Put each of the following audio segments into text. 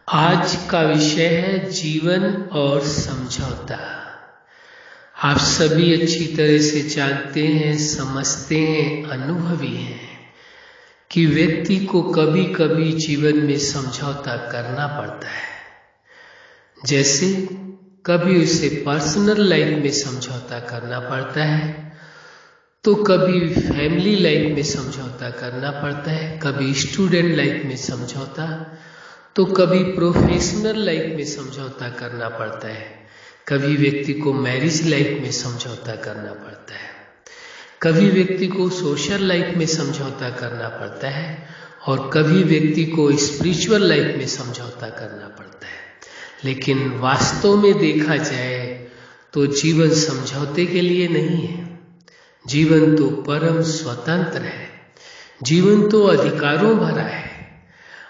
आज का विषय है जीवन और समझौता। आप सभी अच्छी तरह से जानते हैं, समझते हैं, अनुभवी हैं कि व्यक्ति को कभी कभी जीवन में समझौता करना पड़ता है। जैसे कभी उसे पर्सनल लाइफ में समझौता करना पड़ता है, तो कभी फैमिली लाइफ में समझौता करना पड़ता है, कभी स्टूडेंट लाइफ में समझौता, तो कभी प्रोफेशनल लाइफ में समझौता करना पड़ता है, कभी व्यक्ति को मैरिज लाइफ में समझौता करना पड़ता है, कभी व्यक्ति को सोशल लाइफ में समझौता करना पड़ता है और कभी व्यक्ति को स्पिरिचुअल लाइफ में समझौता करना पड़ता है। लेकिन वास्तव में देखा जाए तो जीवन समझौते के लिए नहीं है। जीवन तो परम स्वतंत्र है, जीवन तो अधिकारों भरा है।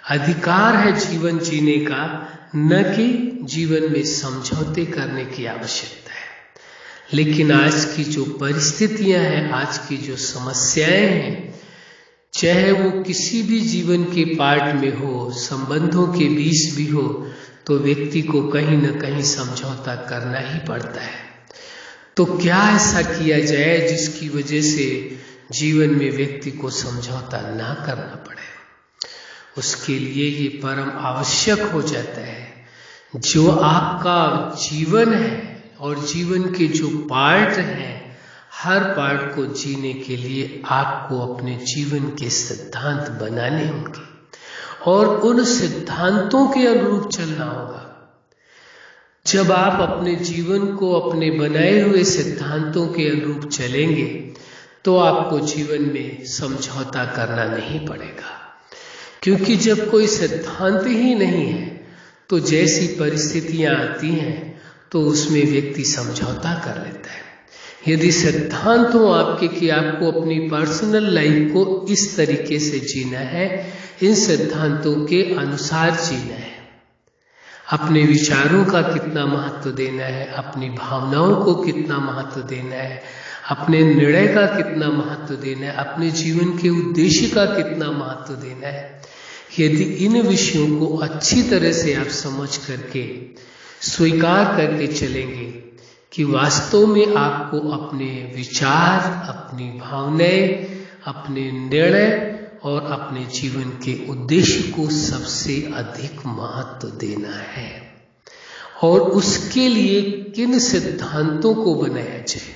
अधिकार है जीवन जीने का, न कि जीवन में समझौते करने की आवश्यकता है। लेकिन आज की जो परिस्थितियां हैं, आज की जो समस्याएं हैं, चाहे वो किसी भी जीवन के पार्ट में हो, संबंधों के बीच भी हो, तो व्यक्ति को कहीं न कहीं समझौता करना ही पड़ता है। तो क्या ऐसा किया जाए जिसकी वजह से जीवन में व्यक्ति को समझौता ना करना पड़े? उसके लिए ये परम आवश्यक हो जाता है, जो आपका जीवन है और जीवन के जो पार्ट हैं, हर पार्ट को जीने के लिए आपको अपने जीवन के सिद्धांत बनाने होंगे और उन सिद्धांतों के अनुरूप चलना होगा। जब आप अपने जीवन को अपने बनाए हुए सिद्धांतों के अनुरूप चलेंगे तो आपको जीवन में समझौता करना नहीं पड़ेगा, क्योंकि जब कोई सिद्धांत ही नहीं है तो जैसी परिस्थितियां आती हैं तो उसमें व्यक्ति समझौता कर लेता है। यदि सिद्धांत हो आपके कि आपको अपनी पर्सनल लाइफ को इस तरीके से जीना है, इन सिद्धांतों के अनुसार जीना है, अपने विचारों का कितना महत्व देना है, अपनी भावनाओं को कितना महत्व देना है, अपने निर्णय का कितना महत्व देना है, अपने जीवन के उद्देश्य का कितना महत्व देना है, यदि इन विषयों को अच्छी तरह से आप समझ करके स्वीकार करके चलेंगे कि वास्तव में आपको अपने विचार, अपनी भावनाएं, अपने निर्णय और अपने जीवन के उद्देश्य को सबसे अधिक महत्व देना है और उसके लिए किन सिद्धांतों को बनाया जाए।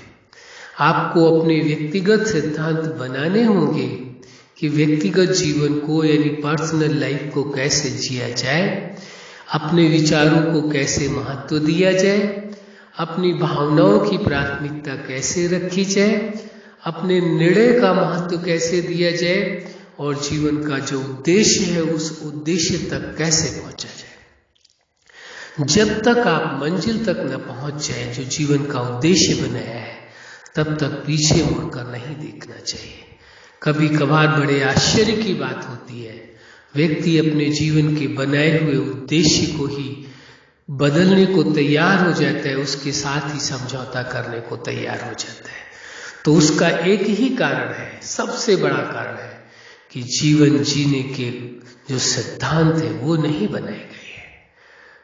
आपको अपने व्यक्तिगत सिद्धांत बनाने होंगे कि व्यक्तिगत जीवन को यानी पर्सनल लाइफ को कैसे जिया जाए, अपने विचारों को कैसे महत्व दिया जाए, अपनी भावनाओं की प्राथमिकता कैसे रखी जाए, अपने निर्णय का महत्व कैसे दिया जाए और जीवन का जो उद्देश्य है उस उद्देश्य तक कैसे पहुंचा जाए। जब तक आप मंजिल तक न पहुंच जाए जो जीवन का उद्देश्य बनाया है, तब तक पीछे मुड़कर नहीं देखना चाहिए। कभी कभार बड़े आश्चर्य की बात होती है, व्यक्ति अपने जीवन के बनाए हुए उद्देश्य को ही बदलने को तैयार हो जाता है, उसके साथ ही समझौता करने को तैयार हो जाता है। तो उसका एक ही कारण है, सबसे बड़ा कारण है कि जीवन जीने के जो सिद्धांत है वो नहीं बनाए गए हैं।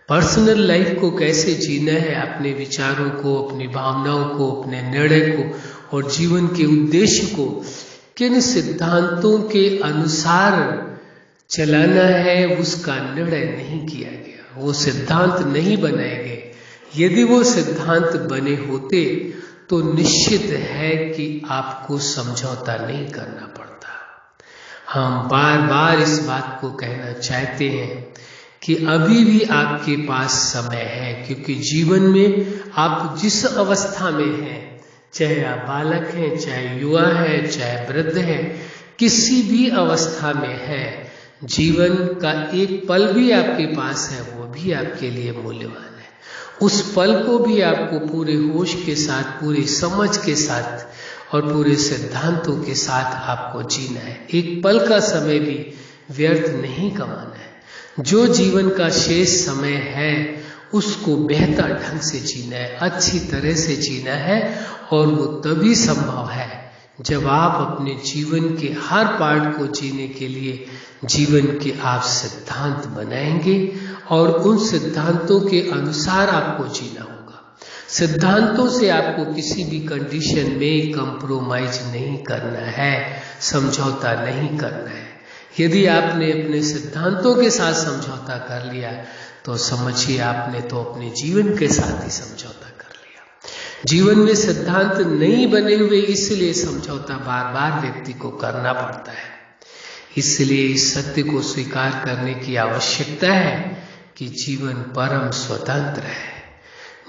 पर्सनल लाइफ को कैसे जीना है, अपने विचारों को, अपनी भावनाओं को, अपने निर्णय को और जीवन के उद्देश्य को किन सिद्धांतों के अनुसार चलाना है, उसका निर्णय नहीं किया गया, वो सिद्धांत नहीं बनाए गए। यदि वो सिद्धांत बने होते तो निश्चित है कि आपको समझौता नहीं करना पड़ता। हम बार बार इस बात को कहना चाहते हैं कि अभी भी आपके पास समय है, क्योंकि जीवन में आप जिस अवस्था में हैं, चाहे आप बालक हैं, चाहे युवा हैं, चाहे वृद्ध हैं, किसी भी अवस्था में है, जीवन का एक पल भी आपके पास है, वो भी आपके लिए मूल्यवान है। उस पल को भी आपको पूरे होश के साथ, पूरी समझ के साथ और पूरे सिद्धांतों के साथ आपको जीना है। एक पल का समय भी व्यर्थ नहीं गंवाना है। जो जीवन का शेष समय है उसको बेहतर ढंग से जीना है, अच्छी तरह से जीना है और वो तभी संभव है जब आप अपने जीवन के हर पार्ट को जीने के लिए जीवन के आप सिद्धांत बनाएंगे और उन सिद्धांतों के अनुसार आपको जीना होगा। सिद्धांतों से आपको किसी भी कंडीशन में कंप्रोमाइज नहीं करना है, समझौता नहीं करना है। यदि आपने अपने सिद्धांतों के साथ समझौता कर लिया तो समझिए आपने तो अपने जीवन के साथ ही समझौता कर लिया। जीवन में सिद्धांत नहीं बने हुए, इसलिए समझौता बार बार व्यक्ति को करना पड़ता है। इसलिए इस सत्य को स्वीकार करने की आवश्यकता है कि जीवन परम स्वतंत्र है।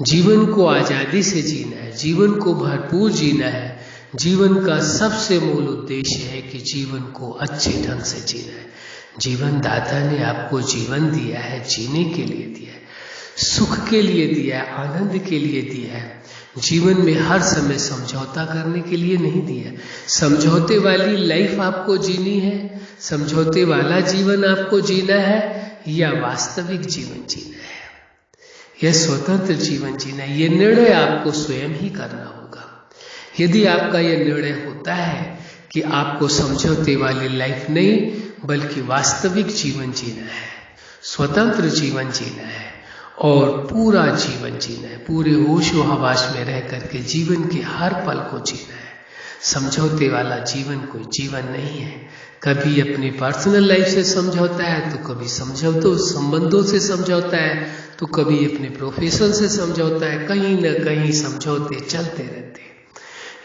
जीवन को आजादी से जीना है, जीवन को भरपूर जीना है। जीवन का सबसे मूल उद्देश्य है कि जीवन को अच्छे ढंग से जीना है। जीवन दाता ने आपको जीवन दिया है, जीने के लिए दिया है, सुख के लिए दिया है, आनंद के लिए दिया है। जीवन में हर समय समझौता करने के लिए नहीं दिया। समझौते वाली लाइफ आपको जीनी है, समझौते वाला जीवन आपको जीना है, या वास्तविक जीवन जीना है, यह स्वतंत्र जीवन जीना है। यह निर्णय आपको स्वयं ही करना होगा। यदि आपका यह निर्णय होता है कि आपको समझौते वाली लाइफ नहीं बल्कि वास्तविक जीवन जीना है, स्वतंत्र जीवन जीना है और पूरा जीवन जीना है, पूरे होशो हवास में रह करके जीवन के हर पल को जीना है। समझौते वाला जीवन कोई जीवन नहीं है। कभी अपनी पर्सनल लाइफ से समझौता है, तो कभी समझौतों संबंधों से समझौता है, तो कभी अपने प्रोफेशन से समझौता है। कहीं न कहीं समझौते चलते रहते हैं।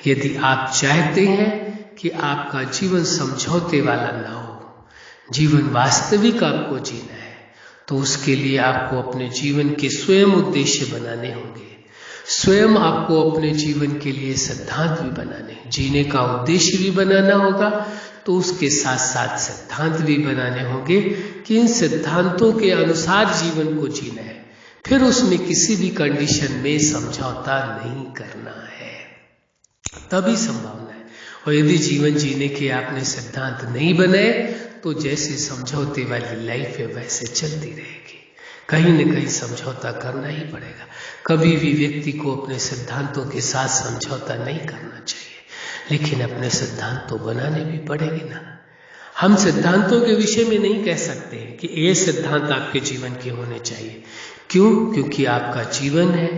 यदि आप चाहते हैं कि आपका जीवन समझौते वाला ना हो, जीवन वास्तविक आपको जीना है, तो उसके लिए आपको अपने जीवन के स्वयं उद्देश्य बनाने होंगे। स्वयं आपको अपने जीवन के लिए सिद्धांत भी बनाने, जीने का उद्देश्य भी बनाना होगा, तो उसके साथ साथ सिद्धांत भी बनाने होंगे कि इन सिद्धांतों के अनुसार जीवन को जीना है। फिर उसमें किसी भी कंडीशन में समझौता नहीं करना है, तभी संभावना है। और यदि जीवन जीने के आपने सिद्धांत नहीं बनाए तो जैसे समझौते वाली लाइफ है वैसे चलती रहेगी। कहीं न कहीं समझौता करना ही पड़ेगा। कभी भी व्यक्ति को अपने सिद्धांतों के साथ समझौता नहीं करना चाहिए, लेकिन अपने सिद्धांत तो बनाने भी पड़ेंगे ना। हम सिद्धांतों के विषय में नहीं कह सकते कि ये सिद्धांत आपके जीवन के होने चाहिए। क्यों? क्योंकि आपका जीवन है,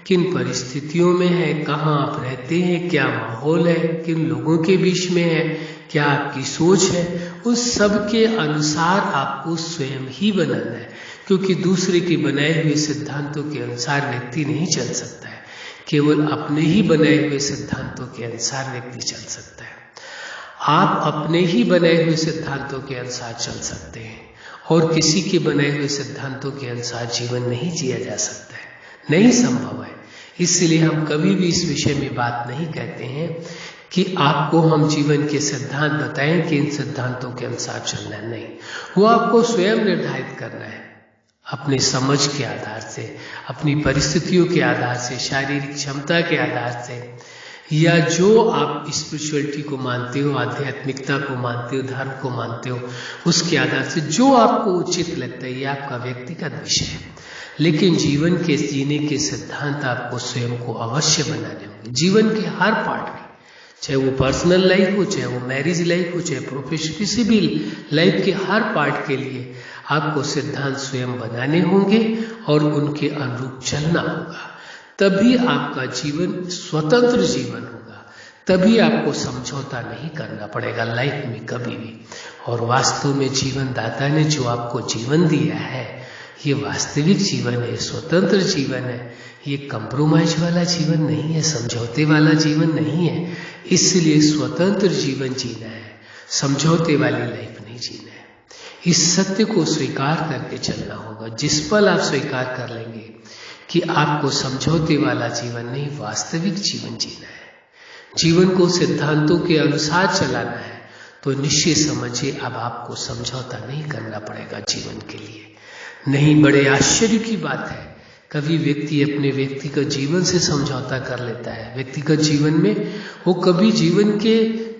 किन परिस्थितियों में है, कहाँ आप रहते हैं, क्या माहौल है, किन लोगों के बीच में है, क्या आपकी सोच है, उस सब के अनुसार आपको स्वयं ही बनाना है। क्योंकि दूसरे के बनाए हुए सिद्धांतों के अनुसार व्यक्ति नहीं चल सकता है, केवल अपने ही बनाए हुए सिद्धांतों के अनुसार व्यक्ति चल सकता है। आप अपने ही बनाए हुए सिद्धांतों के अनुसार चल सकते हैं और किसी के बनाए हुए सिद्धांतों के अनुसार जीवन नहीं जिया जा सकता है, नहीं संभव है। इसलिए हम कभी भी इस विषय में बात नहीं कहते हैं कि आपको हम जीवन के सिद्धांत बताएं कि इन सिद्धांतों के अनुसार चलना है। नहीं, वो आपको स्वयं निर्धारित करना है, अपने समझ के आधार से, अपनी परिस्थितियों के आधार से, शारीरिक क्षमता के आधार से, या जो आप स्पिरिचुअलिटी को मानते हो, आध्यात्मिकता को मानते हो, धर्म को मानते हो, उसके आधार से जो आपको उचित लगता है, ये आपका व्यक्तिगत विषय है। लेकिन जीवन के जीने के सिद्धांत आपको स्वयं को अवश्य बनाने होंगे। जीवन के हर पार्ट में, चाहे वो पर्सनल लाइफ हो, चाहे वो मैरिज लाइफ हो, चाहे प्रोफेशनल, किसी भी लाइफ के हर पार्ट के लिए आपको सिद्धांत स्वयं बनाने होंगे और उनके अनुरूप चलना होगा। तभी आपका जीवन स्वतंत्र जीवन होगा, तभी आपको समझौता नहीं करना पड़ेगा लाइफ में कभी भी। और वास्तव में जीवन दाता ने जो आपको जीवन दिया है, ये वास्तविक जीवन है, स्वतंत्र जीवन है, ये कंप्रोमाइज वाला जीवन नहीं है, समझौते वाला जीवन नहीं है। इसलिए स्वतंत्र जीवन जीना है, समझौते वाली लाइफ नहीं जीना है। इस सत्य को स्वीकार करके चलना होगा। जिस पल आप स्वीकार कर लेंगे कि आपको समझौते वाला जीवन नहीं, वास्तविक जीवन जीना है, जीवन को सिद्धांतों के अनुसार चलाना है, तो निश्चय समझिए अब आपको समझौता नहीं करना पड़ेगा जीवन के लिए। नहीं, बड़े आश्चर्य की बात है, कभी व्यक्ति अपने व्यक्तिगत जीवन से समझौता कर लेता है। व्यक्तिगत जीवन में वो कभी जीवन के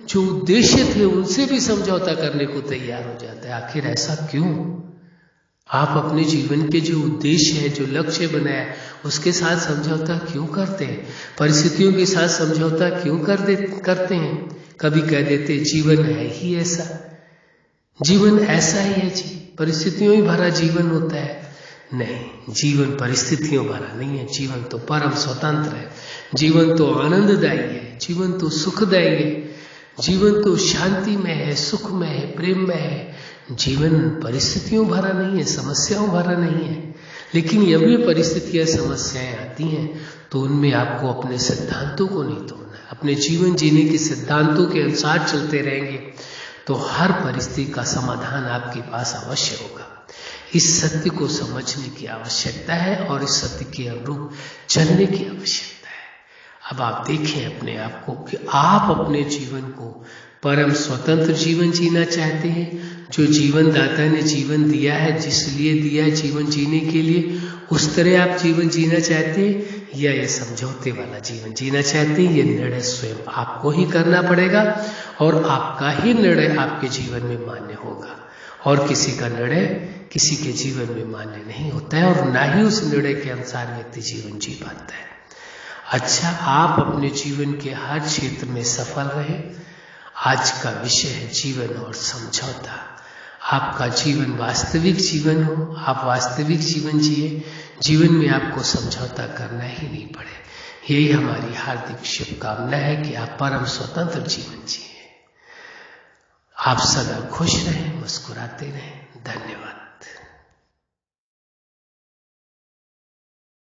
जो उद्देश्य थे उनसे भी समझौता करने को तैयार हो जाता है। आखिर ऐसा क्यों? आप अपने जीवन के जो उद्देश्य है, जो लक्ष्य बनाया, उसके साथ समझौता क्यों करते हैं? परिस्थितियों के साथ समझौता क्यों करते हैं? कभी कह देते जीवन है ही ऐसा, जीवन ऐसा ही है जी, परिस्थितियों ही भरा जीवन होता है। नहीं, जीवन परिस्थितियों भरा नहीं है। जीवन तो परम स्वतंत्र है, जीवन तो आनंददायी है, जीवन तो सुखदायी है, जीवन तो शांति में है, सुख में है, प्रेम में है। जीवन परिस्थितियों भरा नहीं है, समस्याओं भरा नहीं है। लेकिन जब भी परिस्थितियां समस्याएं आती हैं तो उनमें आपको अपने सिद्धांतों को नहीं तोड़ना है। अपने जीवन जीने के सिद्धांतों के अनुसार चलते रहेंगे तो हर परिस्थिति का समाधान आपके पास अवश्य होगा। इस सत्य को समझने की आवश्यकता है और इस सत्य के अनुरूप चलने की आवश्यकता है। अब आप देखें अपने आप को कि आप अपने जीवन को परम स्वतंत्र जीवन जीना चाहते हैं, जो जीवन दाता ने जीवन दिया है, जिस लिए दिया है जीवन जीने के लिए, उस तरह आप जीवन जीना चाहते हैं, या ये समझौते वाला जीवन जीना चाहते हैं। ये निर्णय स्वयं आपको ही करना पड़ेगा और आपका ही निर्णय आपके जीवन में मान्य होगा और किसी का निर्णय किसी के जीवन में मान्य नहीं होता है और ना ही उस निर्णय के अनुसार व्यक्ति जीवन जी पाता है। अच्छा, आप अपने जीवन के हर क्षेत्र में सफल रहे। आज का विषय है जीवन और समझौता। आपका जीवन वास्तविक जीवन हो, आप वास्तविक जीवन जिए, जीवन में आपको समझौता करना ही नहीं पड़े। यही हमारी हार्दिक शुभकामना है कि आप परम स्वतंत्र जीवन जिए। आप सदा खुश रहें, मुस्कुराते रहें। धन्यवाद।